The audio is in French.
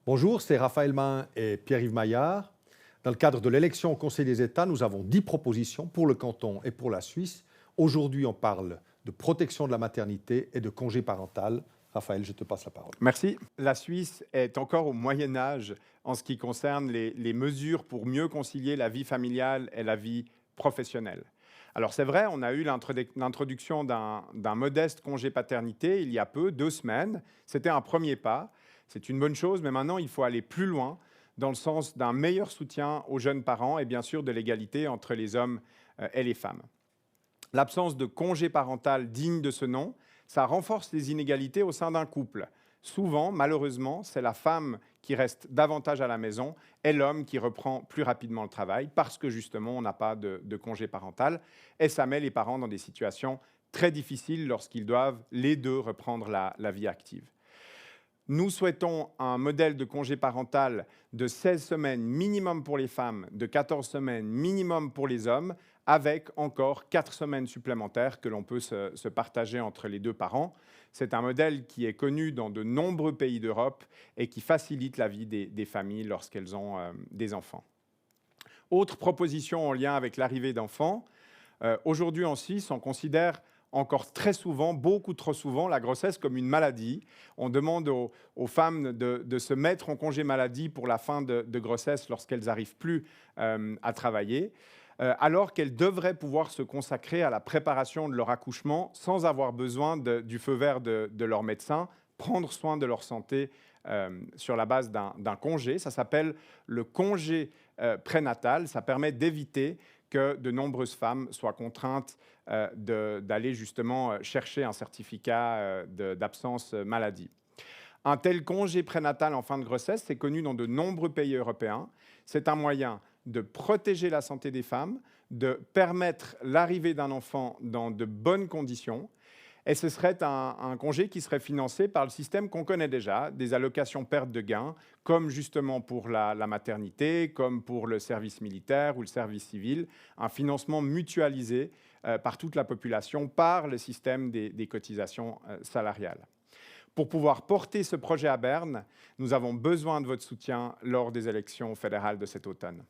Bonjour, c'est Raphaël Mahin et Pierre-Yves Maillard. Dans le cadre de l'élection au Conseil des États, nous avons 10 propositions pour le canton et pour la Suisse. Aujourd'hui, on parle de protection de la maternité et de congé parental. Raphaël, je te passe la parole. Merci. La Suisse est encore au Moyen Âge en ce qui concerne les mesures pour mieux concilier la vie familiale et la vie professionnelle. Alors c'est vrai, on a eu l'introduction d'un modeste congé paternité il y a peu, 2 semaines. C'était un premier pas. C'est une bonne chose, mais maintenant il faut aller plus loin dans le sens d'un meilleur soutien aux jeunes parents et bien sûr de l'égalité entre les hommes et les femmes. L'absence de congé parental digne de ce nom, ça renforce les inégalités au sein d'un couple. Souvent, malheureusement, c'est la femme qui reste davantage à la maison et l'homme qui reprend plus rapidement le travail parce que justement, on n'a pas de congé parental. Et ça met les parents dans des situations très difficiles lorsqu'ils doivent les deux reprendre la vie active. Nous souhaitons un modèle de congé parental de 16 semaines minimum pour les femmes, de 14 semaines minimum pour les hommes, avec encore 4 semaines supplémentaires que l'on peut se partager entre les deux parents. C'est un modèle qui est connu dans de nombreux pays d'Europe et qui facilite la vie des familles lorsqu'elles ont des enfants. Autre proposition en lien avec l'arrivée d'enfants. Aujourd'hui en Suisse, on considère encore très souvent, beaucoup trop souvent, la grossesse comme une maladie. On demande aux femmes de se mettre en congé maladie pour la fin de grossesse lorsqu'elles n'arrivent plus à travailler, alors qu'elles devraient pouvoir se consacrer à la préparation de leur accouchement sans avoir besoin du feu vert de leur médecin, prendre soin de leur santé sur la base d'un congé. Ça s'appelle le congé prénatal. Ça permet d'éviter que de nombreuses femmes soient contraintes d'aller justement chercher un certificat d'absence maladie. Un tel congé prénatal en fin de grossesse, c'est connu dans de nombreux pays européens. C'est un moyen de protéger la santé des femmes, de permettre l'arrivée d'un enfant dans de bonnes conditions. Et ce serait un congé qui serait financé par le système qu'on connaît déjà, des allocations perte de gain, comme justement pour la maternité, comme pour le service militaire ou le service civil, un financement mutualisé par toute la population par le système des cotisations salariales. Pour pouvoir porter ce projet à Berne, nous avons besoin de votre soutien lors des élections fédérales de cet automne.